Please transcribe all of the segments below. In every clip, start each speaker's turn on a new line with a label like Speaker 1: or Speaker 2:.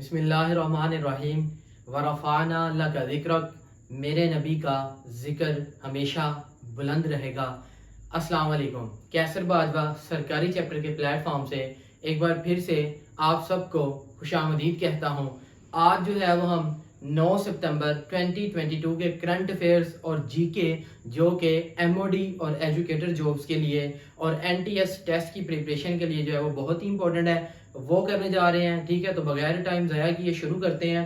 Speaker 1: बिस्मिल्लाहिर्रहमानिर्रहीम वरफ़ाना लका ज़िक्रक। मेरे नबी का ज़िक्र हमेशा बुलंद रहेगा। अस्सलाम वालेकुम। कैसर बाजवा सरकारी चैप्टर के प्लेटफॉर्म से एक बार फिर से आप सबको खुशामदीद कहता हूँ। आज जो है वो हम 9 सितंबर 2022 के करंट अफेयर्स और जीके जो कि एमओडी और एजुकेटर जॉब्स के लिए और एनटीएस टेस्ट की प्रिपरेशन के लिए जो है वो बहुत ही इंपॉर्टेंट है वो करने जा रहे हैं। ठीक है, तो बगैर टाइम ज़ाया किए शुरू करते हैं।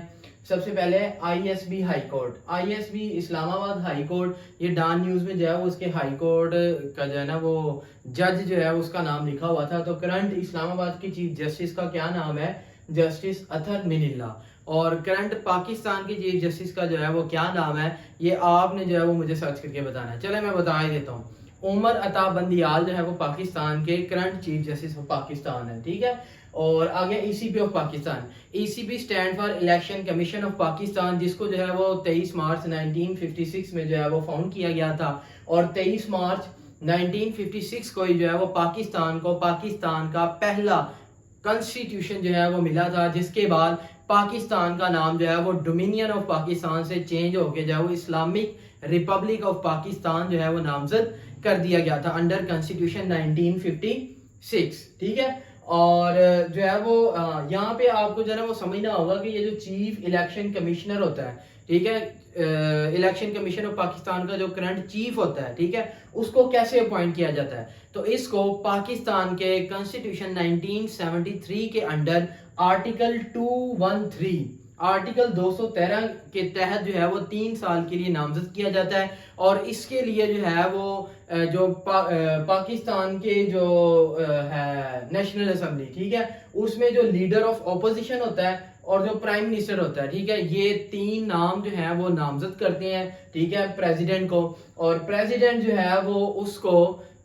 Speaker 1: सबसे पहले ISB high court, ISB Islamabad high court, ये डॉन न्यूज़ में जो है वो उसके हाई कोर्ट का जो है ना वो जज जो है उसका नाम लिखा हुआ था। तो करंट इस्लामाबाद की चीफ जस्टिस का क्या नाम है? जस्टिस अतर मिनिल्ला। और करंट पाकिस्तान के चीफ जस्टिस का जो है वो क्या नाम है, ये आपने जो है वो मुझे सर्च करके बताना है। चले मैं बता ही देता हूँ। उमर अता बंदियाल जो है वो पाकिस्तान के current chief justice of Pakistan है। ठीक है, और आगे ECP of Pakistan, ECP stand for election commission of Pakistan, जिसको जो है वो 23 मार्च 1956 में जो है वो फाउंड किया गया था। और 23 मार्च 1956 को ही जो है वो पाकिस्तान को पाकिस्तान का पहला कॉन्स्टिट्यूशन जो है वो मिला था, जिसके बाद पाकिस्तान का नाम जो है वो डोमिनियन ऑफ पाकिस्तान से चेंज होकर जो है वो इस्लामिक रिपब्लिक ऑफ पाकिस्तान जो है वो नामजद कर दिया गया था अंडर कॉन्स्टिट्यूशन 1956। ठीक है, और जो है वो यहाँ पे आपको जो है ना वो समझना होगा कि ये जो चीफ इलेक्शन कमिश्नर होता है, ठीक है, इलेक्शन कमीशन ऑफ पाकिस्तान का जो करंट चीफ होता है, ठीक है, उसको कैसे अपॉइंट किया जाता है। तो इसको पाकिस्तान के कॉन्स्टिट्यूशन 1973 के अंडर आर्टिकल 213 आर्टिकल 213 के तहत जो है वो 3 साल के लिए नामजद किया जाता है। और इसके लिए जो है वो पाकिस्तान के जो है नेशनल असेंबली, ठीक है, उसमें जो लीडर ऑफ ऑपोजिशन होता है और जो प्राइम मिनिस्टर होता है, ठीक है, ये 3 नाम जो है वो नामजद करते हैं, ठीक है, प्रेसिडेंट को। और प्रेसिडेंट जो है वो उसको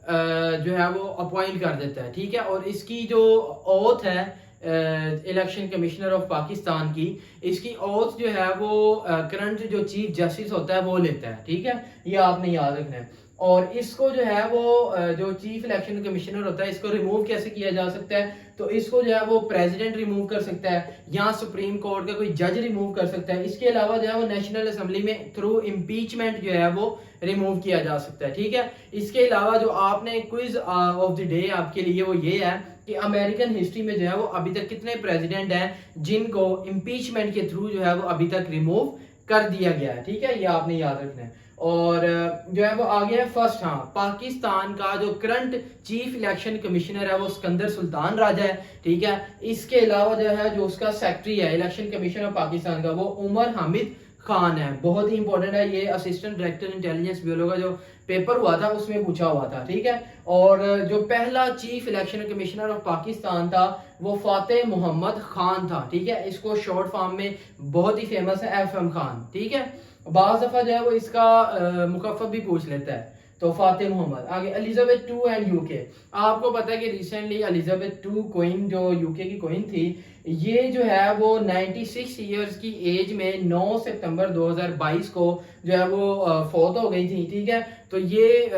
Speaker 1: जो है वो अपॉइंट कर देता है। ठीक है, और इसकी जो ओथ है इलेक्शन कमिश्नर ऑफ पाकिस्तान की, इसकी ओथ जो है वो करंट जो चीफ जस्टिस होता है वो लेता है। ठीक है, ये आपने याद रखना है। और इसको जो है वो जो चीफ इलेक्शन कमिश्नर होता है, इसको रिमूव कैसे किया जा सकता है? तो इसको जो है वो प्रेसिडेंट रिमूव कर सकता है या सुप्रीम कोर्ट का कोई जज रिमूव कर सकता है। इसके अलावा जो है वो नेशनल असेंबली में थ्रू इम्पीचमेंट जो है वो रिमूव किया जा सकता है। ठीक है, इसके अलावा जो आपने क्विज ऑफ द डे आपके लिए वो ये है कि अमेरिकन हिस्ट्री में जो है वो अभी तक कितने प्रेसिडेंट हैं जिनको इम्पीचमेंट के थ्रू जो है वो अभी तक रिमूव कर दिया गया है। ठीक है, ये आपने याद रखना है। और जो है वो आगे है फर्स्ट, हाँ, पाकिस्तान का जो करंट चीफ इलेक्शन कमिश्नर है वो सिकंदर सुल्तान राजा है। ठीक है, इसके अलावा जो है जो उसका सेक्रेटरी है इलेक्शन कमीशन ऑफ पाकिस्तान का वो उमर हामिद खान है। बहुत ही इंपॉर्टेंट है, ये असिस्टेंट डायरेक्टर इंटेलिजेंस ब्यूरो का जो पेपर हुआ था उसमें पूछा हुआ था। ठीक है, और जो पहला chief election commissioner of Pakistan था वो फातेह मोहम्मद खान था। ठीक है, इसको शॉर्ट फॉर्म में बहुत ही फेमस है FM खान। ठीक है, बाज़ दफा जो है वो इसका मुकफ़्फ़फ भी पूछ लेता है। तो फातिह मोहम्मद। आगे एलिजाबेथ 2 एंड यूके, आपको पता है कि रिसेंटली एलिजाबेथ 2 क्वीन जो यूके की क्वीन थी, ये जो है वो 96 ईयर्स की एज में 9 सितंबर 2022 को जो है वो फौत हो गई थी। ठीक है, तो ये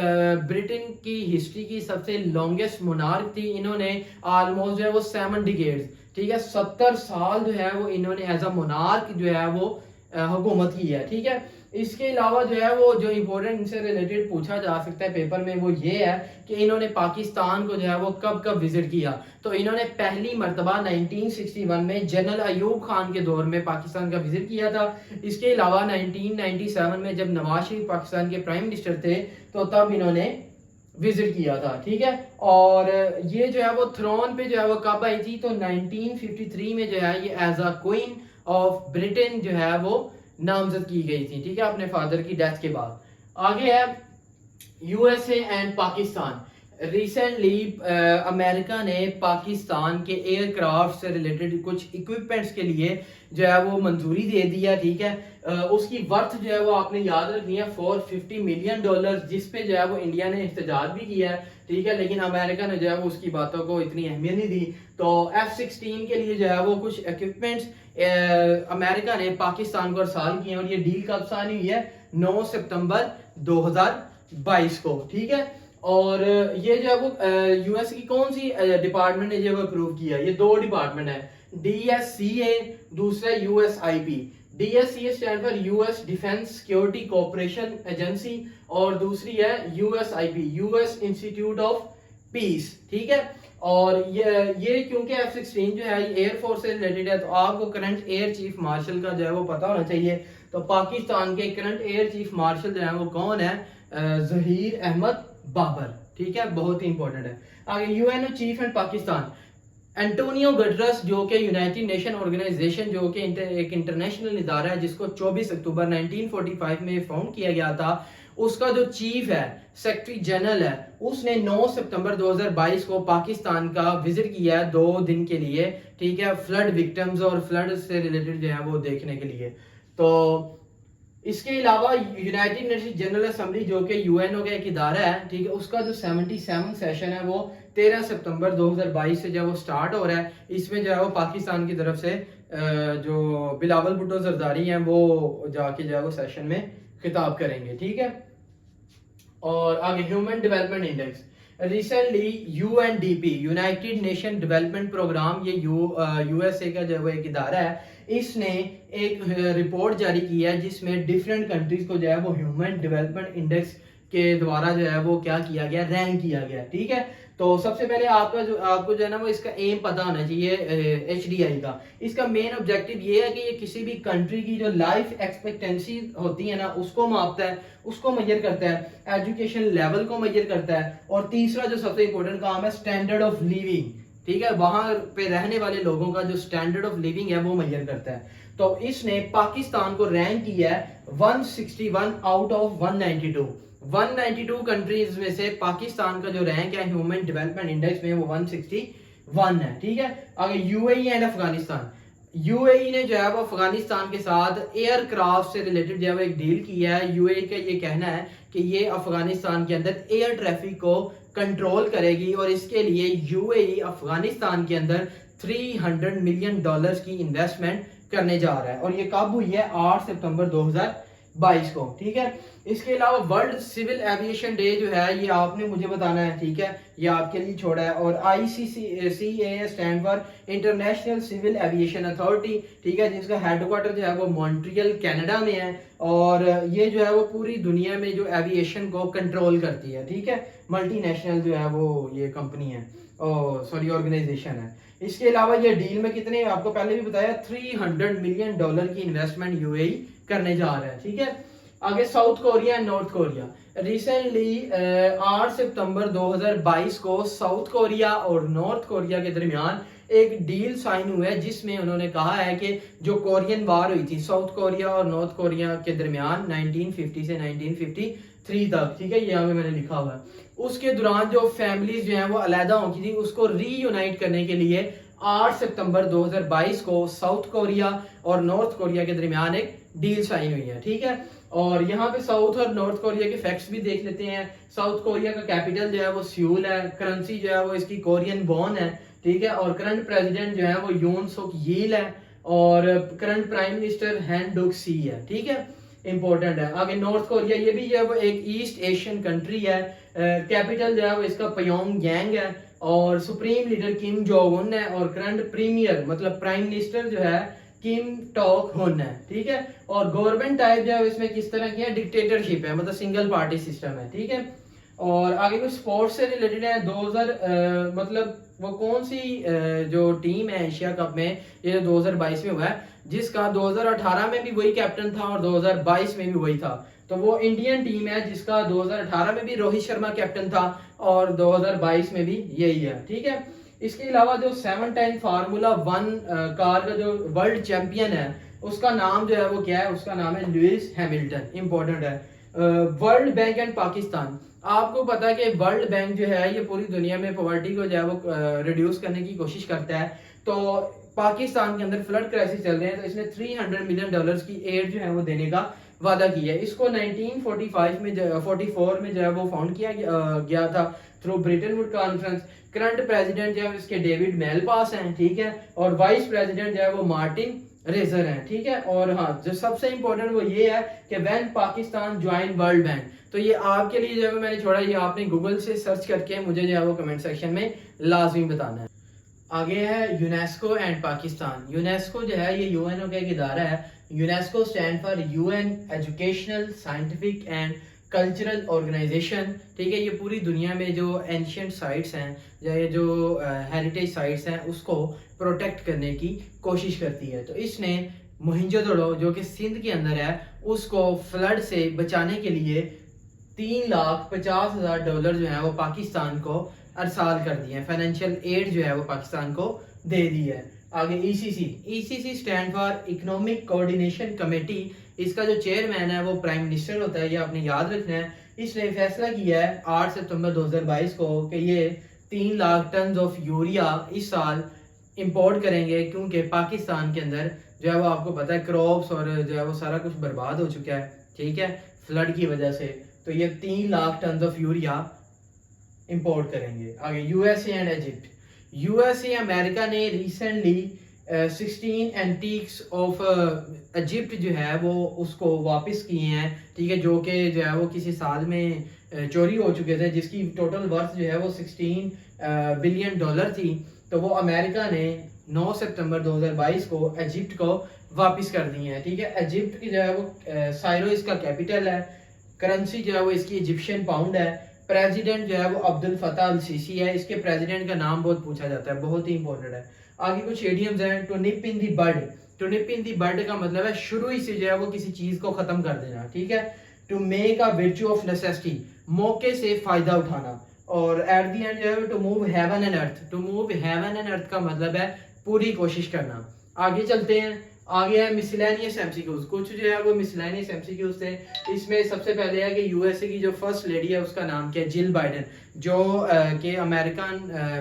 Speaker 1: ब्रिटेन की हिस्ट्री की सबसे लॉन्गेस्ट मोनार्क थी। इन्होंने ऑलमोस्ट जो है वो 7 डिकेड्स, ठीक है, 70 साल जो है वो इन्होंने एज अ मोनार्क जो है वो हुकूमत की है। ठीक है, इसके अलावा जो है वो जो इम्पोर्टेंट इनसे रिलेटेड पूछा जा सकता है पेपर में वो ये है कि इन्होंने पाकिस्तान को जो है वो कब कब विजिट किया। तो इन्होंने पहली मर्तबा 1961 में जनरल अयूब खान के दौर में पाकिस्तान का विजिट किया था। इसके अलावा 1997 में जब नवाज शरीफ पाकिस्तान के प्राइम मिनिस्टर थे तो तब इन्होंने विजिट किया था। ठीक है, और ये जो है वो थ्रोन पे जो है वो कब आई थी? तो 1953 में जो है ये as a queen of Britain जो है वो नामजद की गई थी। ठीक है, अपने फादर की डेथ के बाद। आगे है USA and Pakistan. Recently America ने पाकिस्तान के एयरक्राफ्ट से रिलेटेड कुछ इक्विपमेंट्स के लिए जो है वो मंजूरी दे दी है। ठीक है, उसकी वर्थ जो है वो आपने याद रखनी है $450 मिलियन, जिस पे जो है वो इंडिया ने एहतजाज भी किया है। ठीक है, लेकिन अमेरिका ने जो है वो उसकी बातों को इतनी अहमियत नहीं दी। तो F-16 के लिए जो है वो कुछ इक्विपमेंट्स अमेरिका ने पाकिस्तान को अरसाल किए और ये डील कब साइन हुई है? 9 सितंबर 2022 को। ठीक है, और ये जो है वो यूएस की कौन सी डिपार्टमेंट ने जो है अप्रूव किया? ये 2 डिपार्टमेंट है। DSCA, दूसरा USIP। DSCA stand for US defence security cooperation agency, और दूसरी है USIP, US institute of peace, ठीक है। और ये क्योंकि F-16 जो है ये एयरफोर्स से रिलेटेड है, तो आपको करंट एयर चीफ मार्शल का जो है वो पता होना चाहिए। तो पाकिस्तान के करंट एयर चीफ मार्शल जो है वो कौन है? जहीर अहमद बाबर, ठीक है, बहुत ही इंपॉर्टेंट है। आगे UNO chief and Pakistan, Antonio Guterres, जो कि यूनाइटेड नेशन ऑर्गेनाइजेशन, जो कि एक इंटरनेशनल इदारा है जिसको 24 अक्टूबर 1945 में फाउंड किया गया था, उसका जो चीफ है, सेक्रेटरी जनरल है, उसने 9 सितंबर 2022 को पाकिस्तान का विजिट किया है 2 दिन के लिए, ठीक है, फ्लड विक्टिम्स और फ्लड से रिलेटेड जो है वो देखने के लिए। तो इसके अलावा यूनाइटेड नेशन जनरल असेंबली, जो कि यूएनओ का एक इदारा है, ठीक है, उसका जो 77 सेशन है वो 13 सितंबर 2022 से जो वो स्टार्ट हो रहा है। इसमें जो है वो पाकिस्तान की तरफ से जो बिलावल भुट्टो जरदारी हैं वो जाके जो है वो सेशन में खिताब करेंगे, ठीक है। और आगे human development index, recently UNDP, United Nation development programme, ये यूएसए का जो है वो एक इदारा है, इसने एक रिपोर्ट जारी की है जिसमें डिफरेंट कंट्रीज को जो है वो ह्यूमन डेवलपमेंट इंडेक्स के द्वारा जो है वो क्या किया गया, रैंक किया गया, ठीक है। तो सबसे पहले आपको जो है ना वो इसका एम पता होना चाहिए HDI का। इसका मेन ऑब्जेक्टिव ये है कि ये किसी भी कंट्री की जो लाइफ एक्सपेक्टेंसी होती है ना उसको मापता है, उसको मेजर करता है, एजुकेशन लेवल को मेजर करता है, और तीसरा जो सबसे इंपॉर्टेंट काम है स्टैंडर्ड ऑफ लिविंग, ठीक है, वहां पे रहने वाले लोगों का जो स्टैंडर्ड ऑफ लिविंग है वो मेजर करता है। तो इसने पाकिस्तान को रैंक किया है 161 आउट ऑफ 192 कंट्रीज में से पाकिस्तान का जो रैंक है ह्यूमन डेवलपमेंट इंडेक्स में वो 161 है, ठीक है। आगे यूएई एंड अफगानिस्तान, यूएई ने जो है वो अफगानिस्तान के साथ एयरक्राफ्ट से रिलेटेड जो है वो एक डील किया है। यूएई का ये कहना है कि ये अफगानिस्तान के अंदर एयर ट्रैफिक को कंट्रोल करेगी, और इसके लिए यूएई अफगानिस्तान के अंदर $300 मिलियन की इन्वेस्टमेंट करने जा रहा है, और ये कब हुई है? 8 सितंबर 2022 को, ठीक है। इसके अलावा वर्ल्ड सिविल एविएशन डे जो है ये आपने मुझे बताना है, ठीक है, ये आपके लिए छोड़ा है। और ICCA stand for international civil aviation authority, ठीक है, जिसका हेडक्वार्टर जो है वो मॉन्ट्रियल कनाडा में है, और ये जो है वो पूरी दुनिया में जो एविएशन को कंट्रोल करती है, ठीक है, मल्टीनेशनल जो है वो ये कंपनी है, ऑर्गेनाइजेशन है। इसके अलावा ये डील में कितने, आपको पहले भी बताया, $300 मिलियन की इन्वेस्टमेंट यूएई करने जा रहा है, ठीक है। आगे south Korea and north Korea, recently 8 सितंबर 2022 को साउथ कोरिया और नॉर्थ कोरिया के दरमियान एक डील साइन हुआ है, जिसमें उन्होंने कहा है कि जो कोरियन वार हुई थी साउथ कोरिया और नॉर्थ कोरिया के दरमियान 1950 से 1953 तक, ठीक है, ये यहाँ पे मैंने लिखा हुआ है, उसके दौरान जो फैमिलीज जो हैं वो अलहदा हो गई थी, उसको रीयूनाइट करने के लिए 8 सितंबर 2022 को साउथ कोरिया और नॉर्थ कोरिया के दरमियान एक डील साइन हुई है, ठीक है। और यहाँ पे साउथ और नॉर्थ कोरिया के फैक्ट्स भी देख लेते हैं। साउथ कोरिया का कैपिटल जो है वो सियोल है, करेंसी जो है वो इसकी कोरियन वॉन है, ठीक है, और करंट प्रेसिडेंट जो है वो यून सुक यील है, और करंट प्राइम मिनिस्टर हैन डुक सी है, ठीक है, इंपॉर्टेंट है। आगे नॉर्थ कोरिया, ये भी जो है वो एक ईस्ट एशियन कंट्री है, कैपिटल जो है वो इसका प्योंगयांग है, और supreme leader Kim Jong Un है, और करंट प्रीमियर मतलब प्राइम मिनिस्टर जो है किम टॉक हुन है, ठीक है। और गवर्नमेंट टाइप जो है इसमें किस तरह की है, डिक्टेटरशिप है, मतलब सिंगल पार्टी सिस्टम है, ठीक है। और आगे कुछ स्पोर्ट्स से रिलेटेड है, 2000 मतलब वो कौन सी जो टीम है एशिया कप में ये 2022 में हुआ है, जिसका 2018 में भी वही कैप्टन था और 2022 में भी वही था, तो वो इंडियन टीम है जिसका 2018 में भी रोहित शर्मा कैप्टन था और 2022 में भी यही है, ठीक है। इसके अलावा जो 7 टाइम फार्मूला 1 कार का जो वर्ल्ड चैंपियन है उसका नाम जो है वो क्या है, उसका नाम है लुइस हैमिल्टन, इंपॉर्टेंट है। वर्ल्ड बैंक एंड पाकिस्तान, आपको पता है कि वर्ल्ड बैंक जो है ये पूरी दुनिया में पॉवर्टी को जो है वो रिड्यूस करने की कोशिश करता है, तो पाकिस्तान के अंदर फ्लड क्राइसिस चल रहे हैं, तो इसने $300 मिलियन की एड जो है वो देने का वादा किया है। इसको 1945 में 44 में जो है वो फाउंड किया गया था through Britain would conference. Current president जो है इसके डेविड मेलपास हैं, ठीक है, और वाइस प्रेसिडेंट जो है वो मार्टिन रेजर हैं, ठीक है। और हाँ, जो सबसे इंपॉर्टेंट वो ये है कि when Pakistan join world bank, तो ये आपके लिए जो है मैंने छोड़ा, ये आपने गूगल से सर्च करके मुझे जो है वो कमेंट सेक्शन में लाजमी बताना है। आगे है यूनेस्को एंड पाकिस्तान। यूनेस्को जो है ये यूएनओ का एक इदारा है। UNESCO stand for UN educational scientific and cultural organisation. ठीक है, ये पूरी दुनिया में जो एंशियंट साइट्स हैं या ये जो हेरिटेज साइट्स हैं उसको प्रोटेक्ट करने की कोशिश करती है। तो इसने मोहिंजोदड़ो जो कि सिंध के अंदर है उसको फ्लड से बचाने के लिए $3,50,000 जो है वो पाकिस्तान को अरसाल कर दिए हैं। फाइनेंशियल एड जो है वो पाकिस्तान को दे दी है। आगे ECC. ECC stand for economic coordination committee. इसका जो चेयरमैन है वो प्राइम मिनिस्टर होता है, ये आपने याद रखना है। इसने फैसला किया है 8 सितंबर 2022 को कि ये 3 लाख टन ऑफ यूरिया इस साल इंपोर्ट करेंगे, क्योंकि पाकिस्तान के अंदर जो है वो आपको पता है क्रॉप्स और जो है वो सारा कुछ बर्बाद हो चुका है, ठीक है, फ्लड की वजह से। तो ये 3 lakh tonne of urea import करेंगे। आगे USA and Egypt. USA America ने रिसेंटली 16 एंटीक्स ऑफ इजिप्ट जो है वो उसको वापस किए हैं, ठीक है, जो कि जो है वो किसी साल में चोरी हो चुके थे, जिसकी टोटल वर्थ जो है वो $16 बिलियन थी। तो वो अमेरिका ने 9 सितंबर 2022 को इजिप्ट को वापस कर दिए हैं, ठीक है। इजिप्ट की जो है वो साइरो इसका कैपिटल है। करेंसी जो है वो इसकी इजिप्शियन पाउंड है। प्रेसिडेंट जो है वो अब्दुल फताह अल सीसी है। इसके प्रेसिडेंट का नाम बहुत पूछा जाता है, बहुत ही इंपॉर्टेंट है। आगे कुछ इडियम्स हैं। To nib in the bud. To निप इन दी बड का मतलब है शुरू ही से जो है वो किसी चीज को खत्म कर देना, ठीक है। To make a virtue of necessity, मौके से फायदा उठाना। और एट द एंड जो है to move heaven and earth. To move heaven and earth का मतलब है पूरी कोशिश करना। आगे चलते हैं। आगे है मिसलेनियस एमसीक्यूज। कुछ जो है वो मिसलेनियस एमसीक्यूज थे। इसमें सबसे पहले है कि यूएसए की जो फर्स्ट लेडी है उसका नाम क्या है, जिल बाइडेन, जो कि अमेरिकन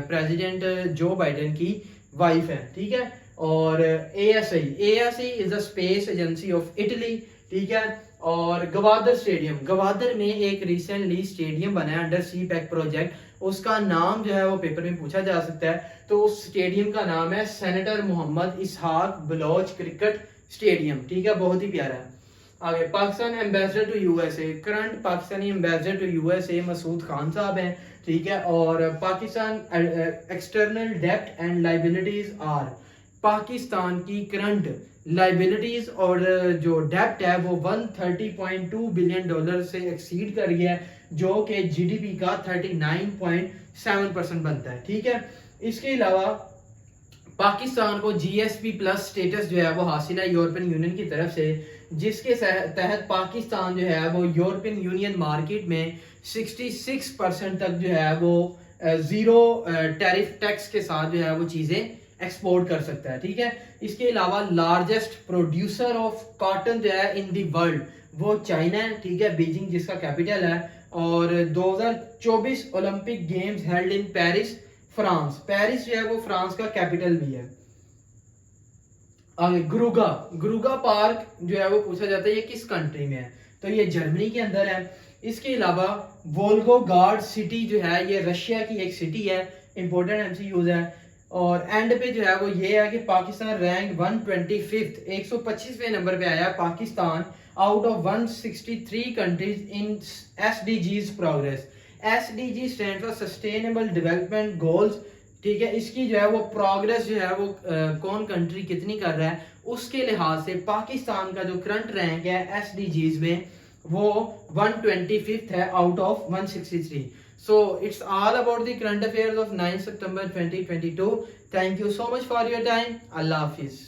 Speaker 1: प्रेसिडेंट जो बाइडेन की वाइफ है, ठीक है। और ASI is the space agency of Italy, ठीक है। और गवादर स्टेडियम, गवादर में एक रिसेंटली स्टेडियम बना है अंडर सी पैक प्रोजेक्ट, उसका नाम जो है वो पेपर में पूछा जा सकता है। तो उस स्टेडियम का नाम है senator Mohammad Ishaq Baloch cricket stadium, ठीक है, बहुत ही प्यारा है। आगे Pakistan ambassador to USA. Current Pakistani ambassador to USA Masood Khan साहब हैं, ठीक है। और पाकिस्तान एक्सटर्नल डेब्ट एंड लाइबिलिटीज आर, पाकिस्तान की करंट लाइबिलिटीज और जो डेब्ट है वो $130.2 बिलियन से एक्सीड कर गया है, जो कि जीडीपी का 39.7% बनता है, ठीक है। इसके अलावा पाकिस्तान को जीएसपी प्लस स्टेटस जो है वो हासिल है यूरोपियन यूनियन की तरफ से, जिसके तहत पाकिस्तान जो है वो यूरोपियन यूनियन मार्केट में 66% तक जो है वो जीरो टैरिफ टैक्स के साथ जो है वो चीजें एक्सपोर्ट कर सकता है, ठीक है। इसके अलावा लार्जेस्ट प्रोड्यूसर ऑफ कॉटन जो है इन दी वर्ल्ड वो चाइना है, ठीक है, बीजिंग जिसका कैपिटल है। और 2024 Olympic games held in Paris France, Paris जो है वो फ्रांस का कैपिटल भी है। आगे गुरुगा पार्क जो है वो पूछा जाता है ये किस कंट्री में है, तो ये जर्मनी के अंदर है। इसके अलावा वोल्गोग्राड सिटी जो है ये रशिया की एक सिटी है, इंपोर्टेंट एमसीक्यूज है। और एंड पे जो है वो ये है कि पाकिस्तान रैंक 125वें नंबर पे आया Pakistan out of 163 countries in SDGs progress. SDG stand for sustainable development goals, ठीक है। इसकी जो है वो प्रोग्रेस जो है वो कौन कंट्री कितनी कर रहा है उसके लिहाज से पाकिस्तान का जो करंट रैंक है एसडीजीज में वो 125th है out of 163। So it's all about the current affairs of 9 September 2022. Thank you so much for your time. Allah Hafiz.